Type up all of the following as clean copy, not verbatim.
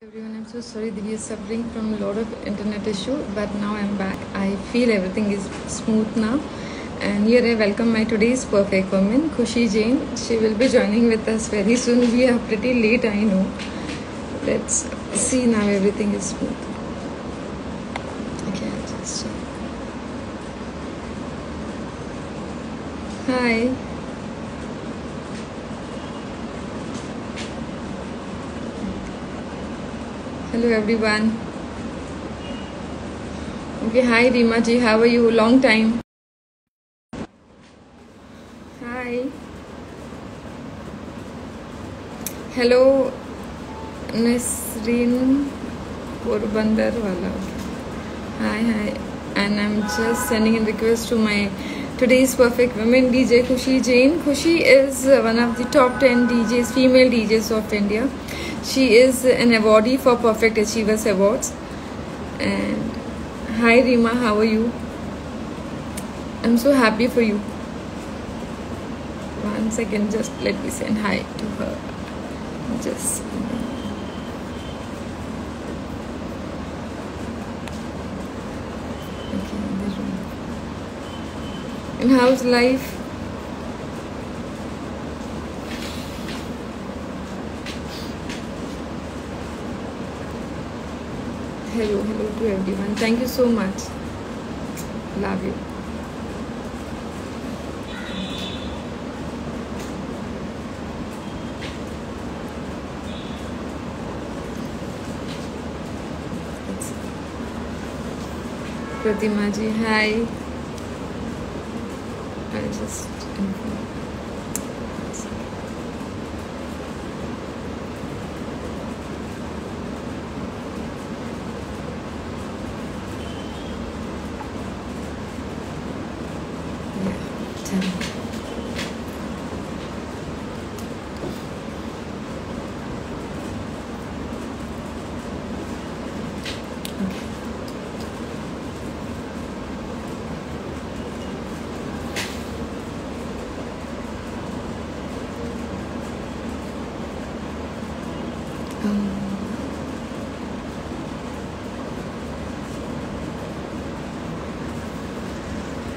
Everyone, I'm so sorry that you're suffering from a lot of internet issue, but now I'm back. I feel everything is smooth now. And here I welcome my today's perfect woman, Khushi Jain. She will be joining with us very soon. We are pretty late, I know. Let's see now everything is smooth. Okay, I'll just check. Hi. Hello everyone. Okay, hi Rima ji, how are you? Long time. Hi. Hello Nasreen Porbandar wala. Hi. And I'm just sending a request to my today's perfect woman, DJ Khushi Jain. Khushi is one of the top 10 DJs, female DJs of India. She is an awardee for Perfect Achievers Awards. And hi Rima, how are you? I'm so happy for you. One second, just let me send hi to her. Just okay, in the room. And how's life? Hello to everyone. Thank you so much. Love you. Pratima ji, hi. I'll just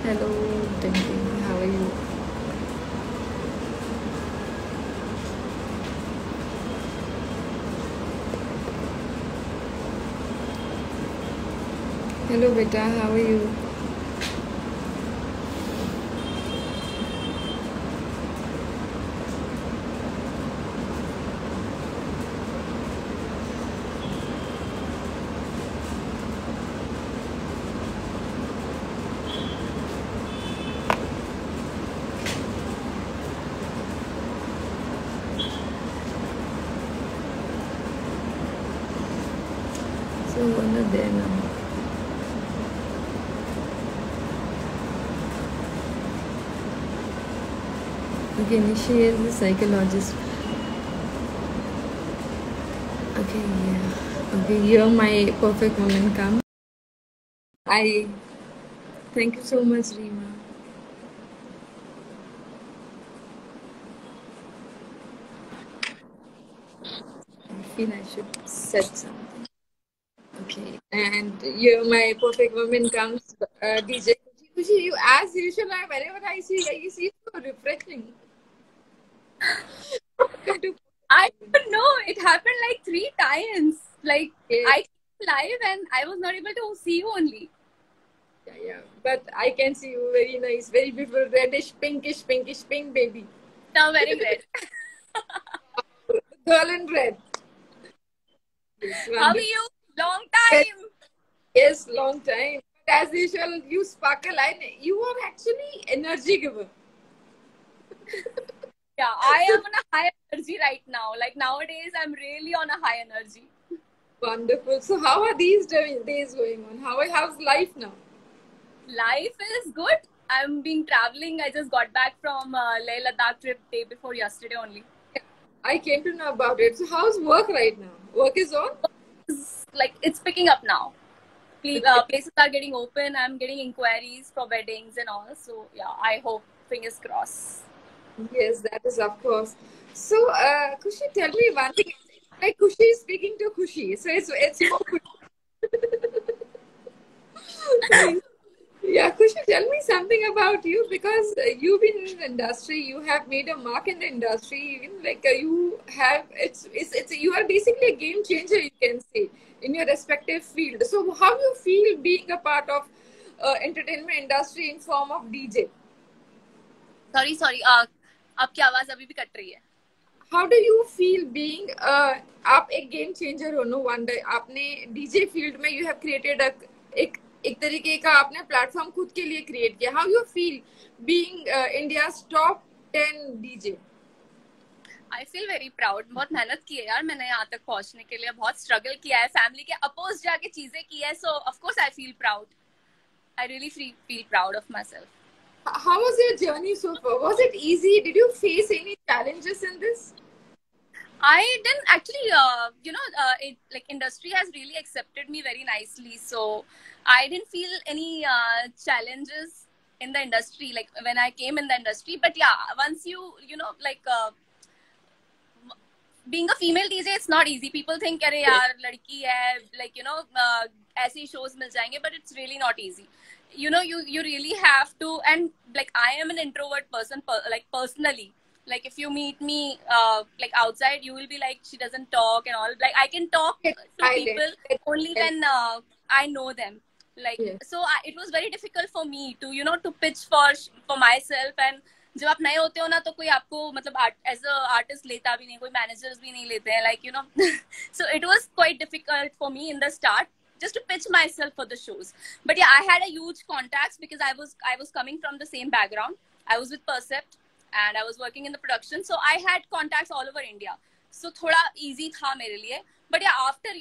hello, Dinky. How are you? Hello, beta. How are you? So, we're not there now. Okay, Nishi is the psychologist. Okay, yeah. Okay, you're my perfect woman. Come. Thank you so much, Rima. I feel I should set something. Okay, and you're my perfect woman. Comes DJ Kuchi. You as usual. Whenever I see you, see so refreshing. I don't know. It happened like 3 times. Like I came live and I was not able to see you only. Yeah. But I can see you very nice, very beautiful, reddish, pinkish, pink baby. Now wearing red. Girl in red. Yes, How are you? Long time. Yes, long time. As usual, you sparkle and you are actually energy giver. Yeah, I am on a high energy right now. Like nowadays, I'm really on a high energy. Wonderful. So how are these days going on? How's life now? Life is good. I'm being traveling. I just got back from Leh Ladakh trip day before yesterday only. I came to know about it. So how's work right now? Work is on? It's picking up now. Places are getting open. I'm getting inquiries for weddings and all. So yeah, I hope, fingers crossed. Yes, that is of course. So, Khushi, tell me one thing. Like Khushi is speaking to Khushi. Khushi. So it's more Khushi. Yeah, Khushi, tell me something about you, because you've been in the industry, you have made a mark in the industry, even like you have, it's you are basically a game changer, you can say, in your respective field. So how do you feel being a part of entertainment industry in form of DJ? Sorry, आपकी आवाज अभी भी cut रही है. How do you feel being आप एक game changer हो, no wonder आपने डीजे फील्ड में यू हैव क्रिएटेड एक तरीके का आपने प्लेटफॉर्म खुद के लिए क्रिएट किया. How you feel being India's top 10 DJ? I feel very proud. बहुत मेहनत की है यार मैंने यहाँ तक पहुंचने के लिए, बहुत स्ट्रगल किया है, फैमिली के अपोज जाके चीजें की है. सो of course I feel proud. I really feel proud of my self. How was your journey so far? Was it easy? Did you face any challenges in this? I didn't actually, industry has really accepted me very nicely. So I didn't feel any challenges in the industry, like when I came in the industry. But yeah, once being a female DJ, it's not easy. People think, "Arey yaar, ladki hai," ऐसे shows मिल जाएंगे, but it's really not easy. You really have to, and like I am an introvert person, personally. Like if you meet me outside, you will be like, she doesn't talk and all. Like I can talk to people only when I know them. So it was very difficult for me to to pitch for myself. And जब आप नए होते हो ना, तो कोई आपको मतलब एज अ आर्टिस्ट लेता भी नहीं, कोई मैनेजर्स भी नहीं लेते हैं, so it was quite difficult for me in the start just to pitch myself for the shows. But yeah, I had a huge contacts because I was coming from the same background. I was with Percept and I was working in the production, so I had contacts all over India. So thoda easy tha mere liye. But yeah, after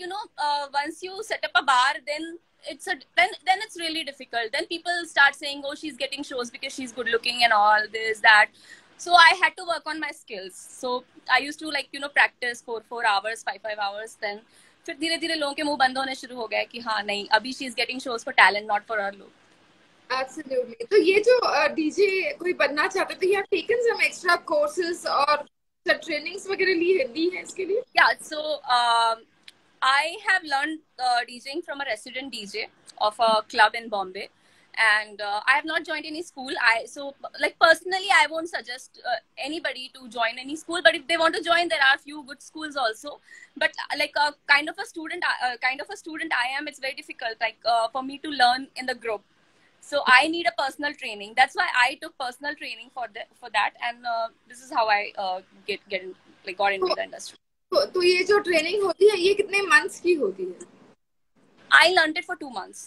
once you set up a bar, then it's really difficult. Then people start saying, oh, she's getting shows because she's good looking and all this that. So I had to work on my skills. So I used to practice for 4 hours, 5 hours. Then फिर धीरे धीरे लोगों के मुंह बंद होने शुरू हो गए कि हाँ नहीं, अभी she is getting shows for talent, not for other लोग. Absolutely. तो ये जो डीजे कोई बनना चाहते तो you have taken some extra courses और trainings वगैरह ली है इसके लिए? Yeah, so I have learned DJing from a resident DJ of a club in Bombay. And I have not joined any school. Personally, I won't suggest anybody to join any school. But if they want to join, there are a few good schools also. But kind of a student I am, it's very difficult. For me to learn in the group. So I need a personal training. That's why I took personal training for that. And this is how I got into the industry. तो ये जो training होती है, ये कितने months की होती है? I learned it for 2 months.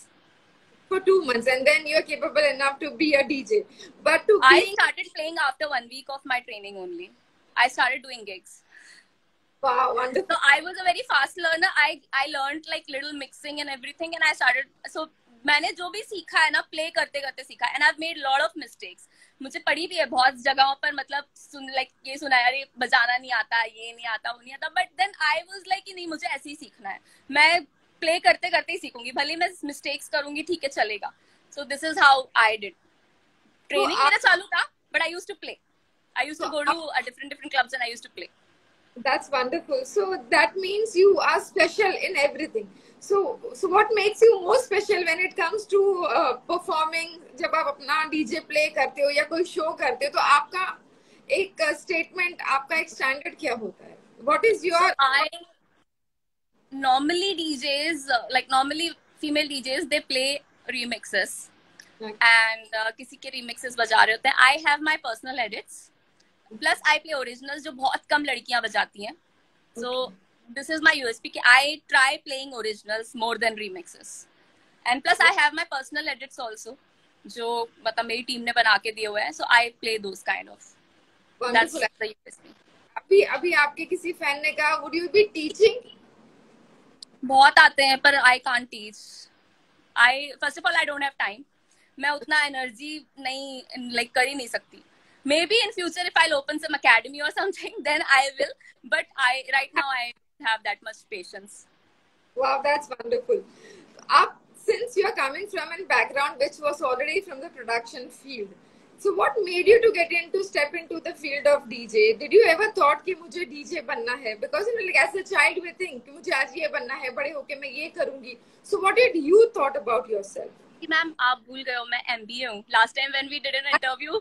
For 2 months, and then you are capable enough to be a DJ. But I started playing after 1 week of my training only. I started doing gigs. Wow, wonderful. So I was a very fast learner. I learned little mixing and everything, and I started. So मैंने जो भी सीखा है ना, play करते करते सीखा, and I've made lot of mistakes. मुझे पड़ी भी है बहुत जगहों पर, मतलब ये सुना यार, ये बजाना नहीं आता, ये नहीं आता, वो नहीं आता. But then I was like कि नहीं, मुझे ऐसे ही सीखना है. मैं प्ले करते करते ही सीखूंगी, भले मैं मिस्टेक्स करूंगी, ठीक है चलेगा. So this is how I did. Training मेरा चालू था, but I used to play. I used to go to different clubs and I used to play. That's wonderful. So that means you are special in everything. So what makes you more special when it comes to performing? जब आप अपना DJ play करते हो या कोई show करते हो, तो आपका एक statement, आपका एक standard क्या होता है? What is your? Normally DJs, normally female DJs, they play remixes. And किसी के remixes बजा रहे होते हैं. I have my personal edits. Plus I play originals जो बहुत कम लड़कियां बजाती हैं. So this is my USP कि I try playing originals more than remixes. And plus I have my personal edits also जो मतलब मेरी टीम ने बना के दिए हुए हैं. So I play those kind of. Wonderful. That's the USP. अभी आपके किसी फैन ने कहा, would you be teaching? बहुत आते हैं पर I can't teach. First of all, I don't have time. मैं उतना एनर्जी नहीं कर ही नहीं सकती. Maybe in future if I'll open some academy or something, then I will. But right now I don't have that much patience. Wow, that's wonderful. Since you're coming from a background which was already from the production field, So what made you to step into the field of DJ? Did you ever thought कि मुझे DJ बनना है? Because like as a child we think कि मुझे आज ये बनना है, बड़े होके मैं ये करूँगी. So what did you thought about yourself? Ma'am आप भूल गए हो मैं MBA हूँ. Last time when we did an interview,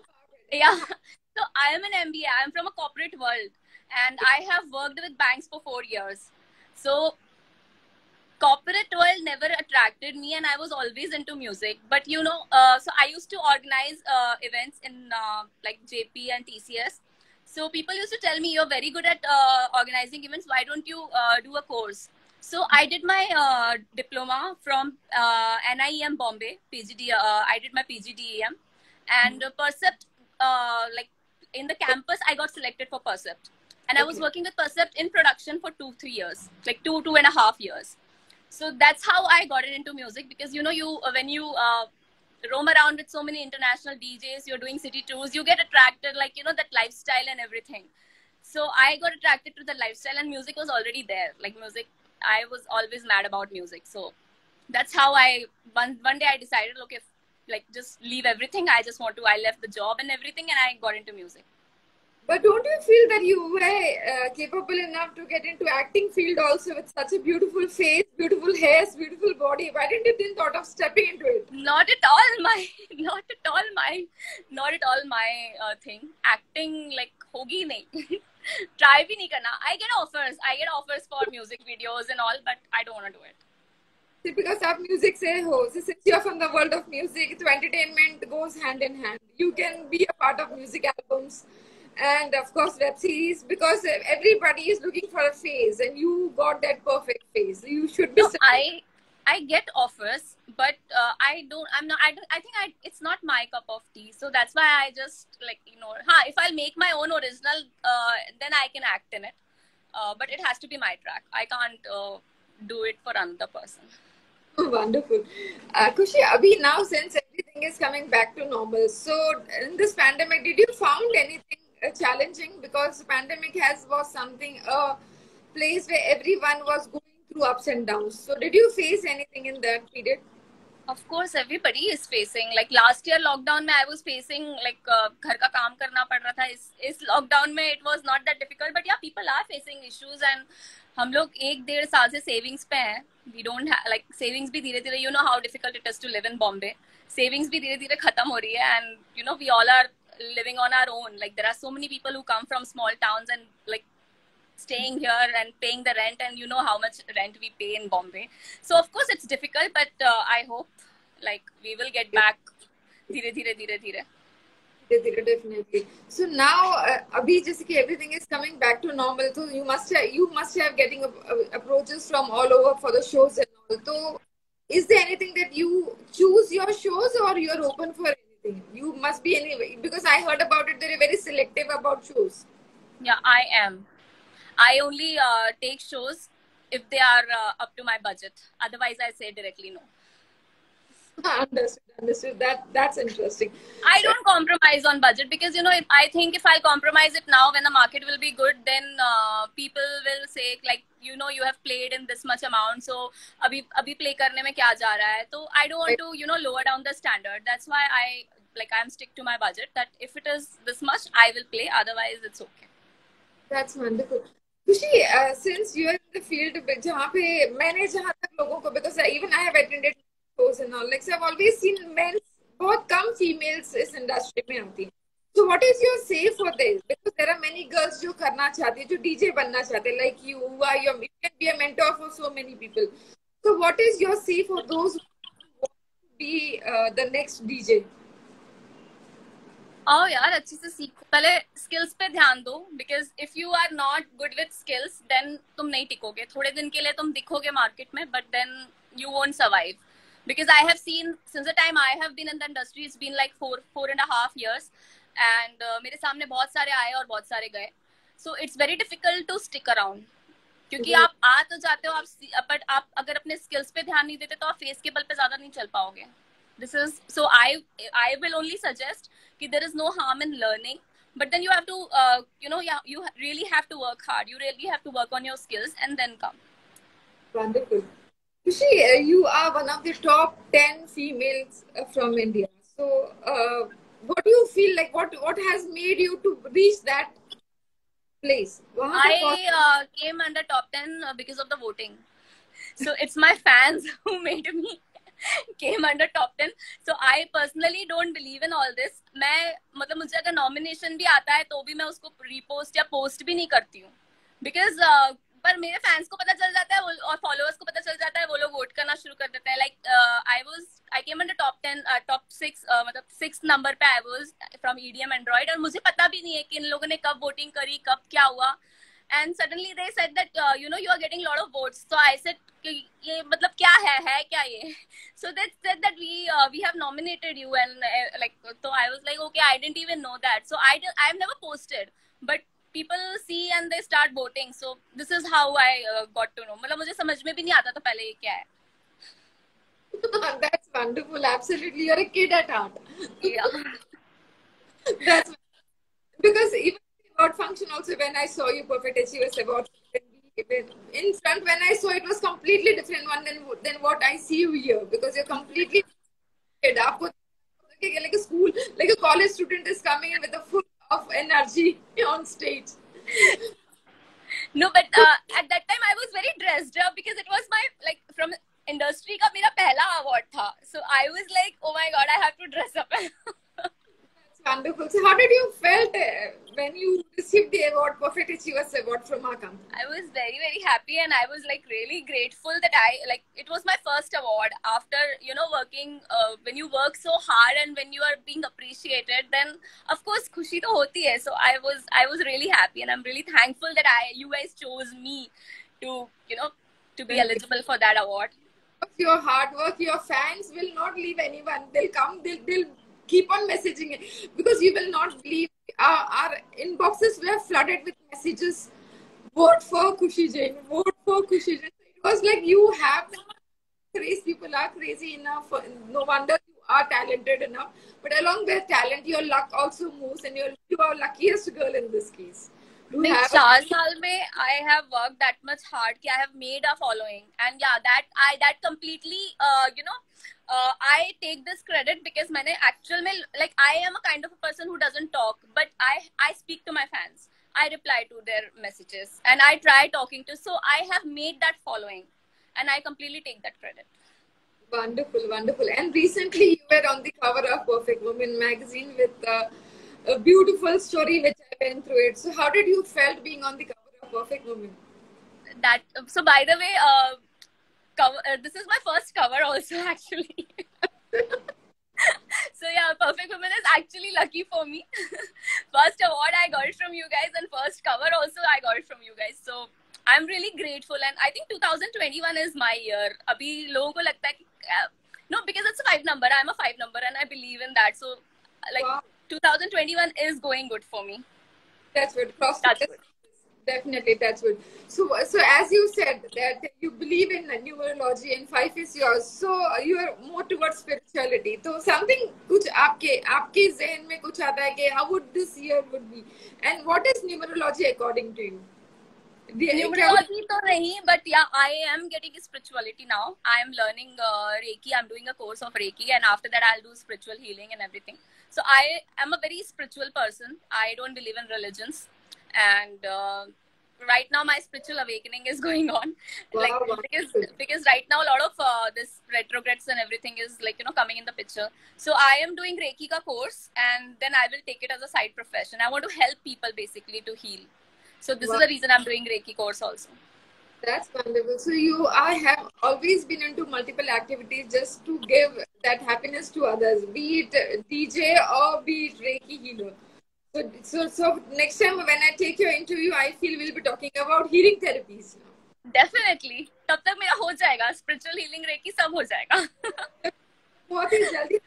yeah. So I am an MBA. I am from a corporate world, and I have worked with banks for 4 years. So corporate world never attracted me, and I was always into music. But you know, so I used to organize events in like JP and TCS. So people used to tell me, you're very good at organizing events. Why don't you do a course? So I did my diploma from NIEM Bombay, PGD. I did my PGDEM, and Percept, like in the campus, I got selected for Percept, and I was working with Percept in production for 2-3 years, like 2.5 years. So that's how I got it into music, because you know, when you roam around with so many international DJs, you're doing city tours, you get attracted, like, you know, that lifestyle and everything. So I got attracted to the lifestyle, and music was already there. Like music, I was always mad about music. So that's how one day I decided, okay, like just leave everything. I left the job and everything, and I got into music. But don't you feel that you were capable enough to get into acting field also with such a beautiful face, beautiful hairs, beautiful body? Why didn't you then thought of stepping into it? Not at all my thing. Acting like hogi nahi. Try bhi nahi karna. I get offers for music videos and all, but I don't want to do it. See, because आप music से हो, so since you're from the world of music, so entertainment goes hand in hand. You can be a part of music albums and of course web series, because everybody is looking for a face, and you got that perfect face. You should be. No, I get offers, but I think it's not my cup of tea. So that's why I just like, you know, if I'll make my own original, then I can act in it. But it has to be my track. I can't do it for another person. Oh, wonderful. Khushi, abhi now since everything is coming back to normal, so in this pandemic, did you found anything challenging? Because pandemic was something, a place where everyone was going through ups and downs. So did you face anything in that period? Of course, everybody is facing. Like last year lockdown mein I was facing like घर का काम करना पड़ रहा था. इस lockdown में it was not that difficult, but yeah, people are facing issues, and हम लोग 1-1.5 साल से savings पे हैं. We don't have like savings भी धीरे धीरे, you know how difficult it is to live in Bombay. Savings भी धीरे धीरे खत्म हो रही है, and you know, we all are living on our own. Like there are so many people who come from small towns and like staying here and paying the rent, and you know how much rent we pay in Bombay. So of course it's difficult, but I hope like we will get back धीरे धीरे. Definitely. So now, abhi jaise ki everything is coming back to normal, so you must have getting approaches from all over for the shows and all. So, is there anything that you choose your shows, or you are open for anything? You must be anyway, because I heard about it. They're very selective about shows. Yeah, I am. I only take shows if they are up to my budget. Otherwise, I say directly no. Understood. That's interesting. I don't compromise on budget, because you know, I think if I compromise it now when the market will be good, then people will say like, you know, you have played in this much amount, so abhi play karne mein kya ja raha hai. So I don't want to, you know, lower down the standard. That's why I'm stick to my budget, that if it is this much, I will play. Otherwise, it's okay. That's wonderful. Khushi, since you are in the field, जहाँ पे मैंने जहाँ तक लोगों को, because even I have attended shows and all, like so I've always seen men, बहुत कम females इस industry में आती हैं. So what is your say for this? Because there are many girls जो करना चाहती हैं, जो DJ बनना चाहते हैं, like you can be a mentor for so many people. So what is your say for those who want to be the next DJ? आओ यार अच्छे से सीखो, पहले स्किल्स पे ध्यान दो, because if you are not good with skills then तुम नहीं टिकोगे. थोड़े दिन के लिए तुम दिखोगे मार्केट में, but then you won't survive. Because I have seen, since the time I have been in the industry, it's been like 4.5 years, and मेरे सामने बहुत सारे आए और बहुत सारे गए. So it's very difficult to stick around, क्योंकि आप आ तो जाते हो, बट आप अगर अपने skills पे ध्यान नहीं देते तो आप face के बल पे ज़्यादा नहीं चल पाओगे. So I will only suggest कि there is no harm in learning, but then you have to you really have to work hard. You really have to work on your skills and then come. Wonderful. Khushi, you are one of the top 10 females from India. So what do you feel like? What has made you to reach that place? I came under top 10 because of the voting. So it's my fans who made me came under top 10. So I personally don't believe in all this. मैं मतलब मुझे अगर nomination भी आता है तो भी मैं उसको repost या post भी नहीं करती हूँ because पर मेरे फैंस को पता चल जाता है और फॉलोअर्स को पता चल जाता है, वो लोग वोट करना शुरू कर देते हैं. Like I came under top 10 top 6 मतलब 6 नंबर पे I was from EDM Android और मुझे पता भी नहीं है कि इन लोगों ने कब वोटिंग करी, कब क्या हुआ. And suddenly they said that you are getting a lot of votes. So I said कि ये मतलब क्या है क्या ये? So they said that we have nominated you and like so I was like okay, I didn't even know that. So I've never posted, but people see and they start voting. So this is how I got to know. मतलब मुझे समझ में भी नहीं आता था पहले ये क्या है. That's wonderful. Absolutely, you're a kid at heart. Yeah. That's because even award function also, when I saw you Perfect Achievers Award in front, when I saw it was completely different one than what I see you here, because you're completely आपको like a school, like a college student is coming in with a full of energy on stage. No, but at that time I was very dressed up because it was my like from industry का मेरा पहला award था. So I was like, oh my god, I have to dress up. Wonderful. So how did you felt when you received the award, Perfect Achievers Award from our company? I was very, very happy and I was like really grateful that it was my first award after, working, when you work so hard and when you are being appreciated, then of course, khushi to hoti hai. So I was really happy and I'm really thankful that you guys chose me to, to be eligible for that award. Your hard work, your fans will not leave anyone. They'll come, they'll keep on messaging it because you will not believe our inboxes were flooded with messages. Vote for Khushi Jain. Vote for Khushi Jain. It was like you have crazy. People are crazy enough. No wonder you are talented enough. But along with talent, your luck also moves, and you are luckiest girl in this case. In 4 साल में I have worked that much hard कि I have made a following and yeah that completely I take this credit because मैंने actual में like I am a kind of a person who doesn't talk but I speak to my fans, I reply to their messages and I try talking to, so I have made that following and I completely take that credit. Wonderful, wonderful. And recently you were on the cover of Perfect Woman magazine with a beautiful story which I went through it. So how did you felt being on the cover of Perfect Woman? So by the way, this is my first cover also actually. So yeah, Perfect Woman is actually lucky for me. First award I got it from you guys and first cover also I got it from you guys. So I'm really grateful and I think 2021 is my year. Abhi logon ko lagta hai no, because it's a 5 number. I'm a 5 number and I believe in that. So like wow. 2021 is going good for me. That's good. That's good. Definitely, that's good. So as you said that you believe in numerology and 5 is yours. So you are more towards spirituality. So something कुछ आपके ज़हन में कुछ आता है कि how would this year would be? And what is numerology according to you? Numerology तो नहीं, but yeah, I am getting spirituality now. I am learning Reiki. I'm doing a course of Reiki, and after that, I'll do spiritual healing and everything. So I am a very spiritual person. I don't believe in religions, and right now my spiritual awakening is going on. Wow, like because right now a lot of this retrogrades and everything is like coming in the picture. So I am doing Reiki ka course, and then I will take it as a side profession. I want to help people basically to heal. So this is the reason I'm doing Reiki course also. That's wonderful. So I have always been into multiple activities just to give that happiness to others, be it DJ or be it Reiki healer. So next time when I take your interview, I feel we'll be talking about healing therapies. Definitely. तब तक मेरा हो जाएगा. Spiritual healing Reiki सब हो जाएगा. बहुत ही जल्दी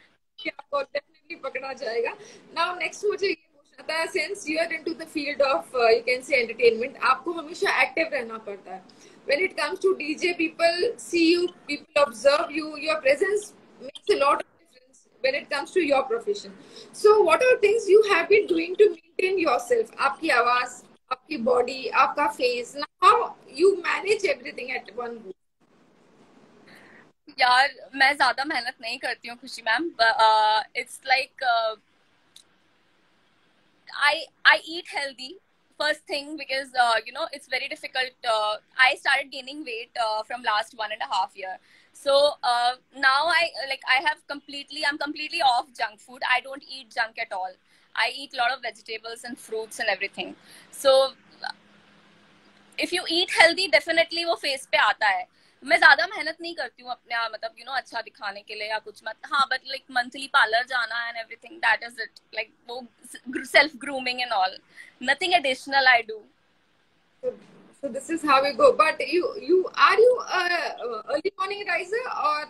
आपको definitely पकड़ा जाएगा. Now next मुझे since you are into the field of you can say entertainment, आपको हमेशा active रहना पड़ता है. When it comes to DJ, people see you, people observe you. Your presence makes a lot of difference when it comes to your profession. So what are things you have been doing to maintain yourself? आपकी आवाज, आपकी body, आपका face. How you manage everything at one go? यार मैं ज़्यादा मेहनत नहीं करती हूँ खुशी ma'am. It's like I eat healthy first thing because you know it's very difficult. I started gaining weight from last 1.5 year. So now I'm completely off junk food. I don't eat junk at all. I eat a lot of vegetables and fruits and everything. So if you eat healthy, definitely वो face पे आता है. मैं ज्यादा मेहनत नहीं करती हूँ अपने मतलब you know अच्छा दिखाने के लिए या कुछ मत हाँ but like monthly parlor जाना and everything, that is it. Like वो self grooming and all, nothing additional I do. So this is how we go. But you are you early morning riser or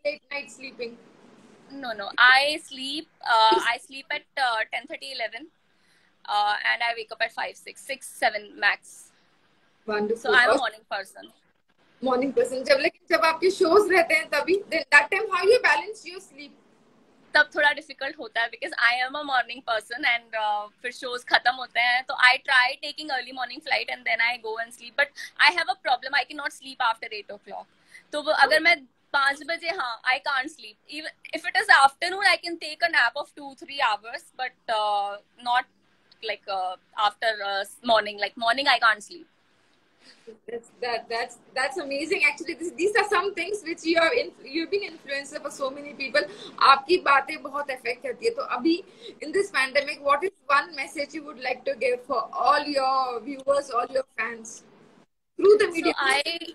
late night sleeping? No, I sleep at 10:30, 11, and I wake up at 5, 6, 6, 7 max. Wonderful. So I'm a morning person. Morning person. जब आपके shows रहते हैं तभी then that time how you balance your sleep? तब थोड़ा difficult होता है because I am a morning person and फिर shows खत्म होते हैं तो I try taking early morning flight and then I go and sleep, but I have a problem. I cannot sleep after 8 o'clock. तो अगर मैं 5 बजे हाँ I can't sleep. Even if it is afternoon I can take a nap of 2-3 hours, but not like after morning. Like morning I can't sleep. That's amazing. Actually, these are some things which you've been influencer for so many people. आपकी बातें बहुत affect करती है. तो अभी in this pandemic, what is one message you would like to give for all your viewers, all your fans through the media? So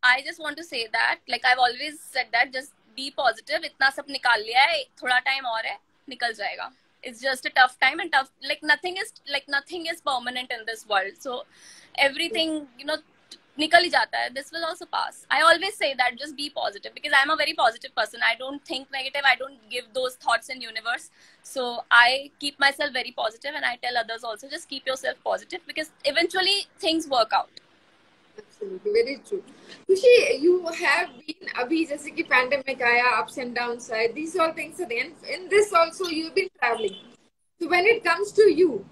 I just want to say that, like I've always said that, just be positive. इतना सब निकाल लिया है, थोड़ा time और है, निकल जाएगा. It's just a tough time and tough. Like nothing is permanent in this world. So everything, you know, निकल ही जाता है. This will also pass. I always say that just be positive because I'm a very positive person. I don't think negative. I don't give those thoughts in universe. So I keep myself very positive and I tell others also just keep yourself positive because eventually things work out. Absolutely, very true. Khushi, you have been अभी जैसे कि pandemic आया, ups and downs आए, these all things are there. In this also you've been traveling. So when it comes to you,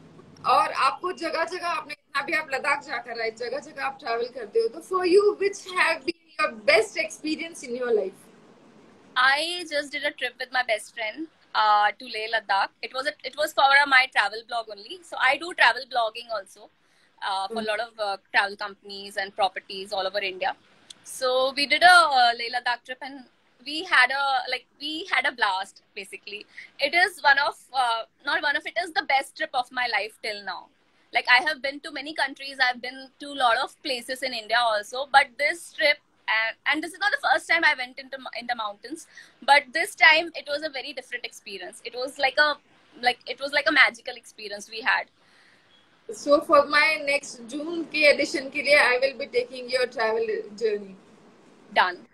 और आपको जगह जगह आपने इतना भी आप लद्दाख जाकर आए, जगह जगह आप travel करते हो, तो for you, which have been your best experience in your life? I just did a trip with my best friend to Leh Ladakh. It was for my travel blog only. So I do travel blogging also. For a lot of travel companies and properties all over India. So we did a Leh Ladakh trip and we had a blast basically. It is it is the best trip of my life till now. Like I have been to many countries, I've been to a lot of places in India also, but this trip and this is not the first time I went in the mountains, but this time it was a very different experience. It was like a magical experience we had. So for my next June ki edition ke liye, I will be taking your travel journey. Done.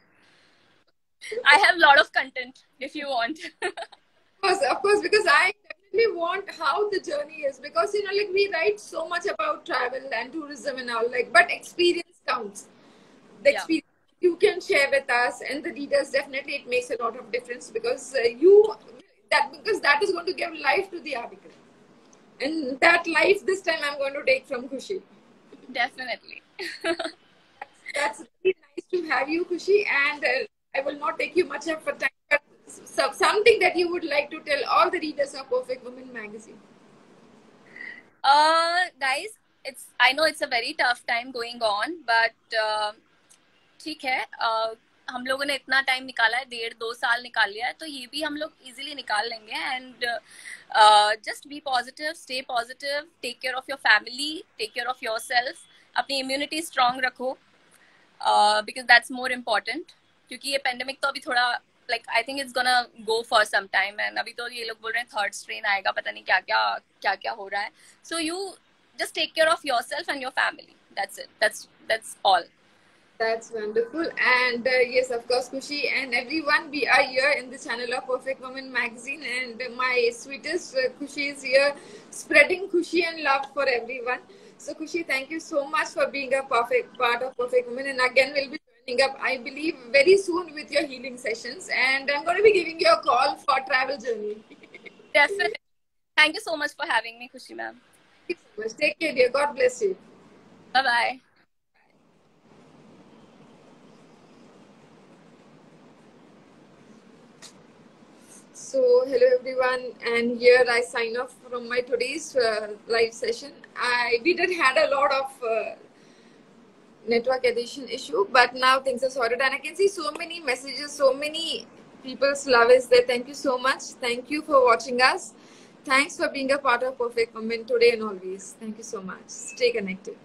I have a lot of content if you want. Of course, because I definitely want how the journey is, because you know, like we write so much about travel and tourism and all, like, but experience counts. The experience you can share with us and the readers, definitely it makes a lot of difference because that is going to give life to the article. And that life this time I'm going to take from Khushi. Definitely. That's really nice to have you, Khushi. And I will not take you much of a time, but something that you would like to tell all the readers of Perfect Woman magazine. Guys, I know it's a very tough time going on, but ठीक है. हम लोगों ने इतना time निकाला है, 1.5-2 साल निकाल लिया है, तो ये भी हम लोग इजीली निकाल लेंगे. And just be positive, stay positive, take care of your family, take care of your self, अपनी इम्यूनिटी स्ट्रांग रखो बिकॉज दैट्स मोर इम्पोर्टेंट. क्योंकि ये पेंडेमिक तो अभी थोड़ा like I think it's gonna go for some time. And अभी तो ये लोग बोल रहे हैं 3rd स्ट्रेन आएगा, पता नहीं क्या क्या हो रहा है. So you just take care of yourself and your family. That's it. That's all. That's wonderful. And yes, of course, Khushi and everyone, we are here in the channel of Perfect Woman magazine, and my sweetest Khushi is here spreading Khushi and love for everyone. So Khushi, thank you so much for being a perfect part of Perfect Woman, and again we'll be joining up, I believe, very soon with your healing sessions, and I'm going to be giving you a call for travel journey. Definitely. Thank you so much for having me, Khushi ma'am. Thank you so much. Take care, dear. God bless you. Bye bye. So hello everyone, and here I sign off from my today's live session. We did had a lot of network addition issue, but now things are sorted, and I can see so many messages, so many people's love is there. Thank you so much. Thank you for watching us. Thanks for being a part of Perfect Women today and always. Thank you so much. Stay connected.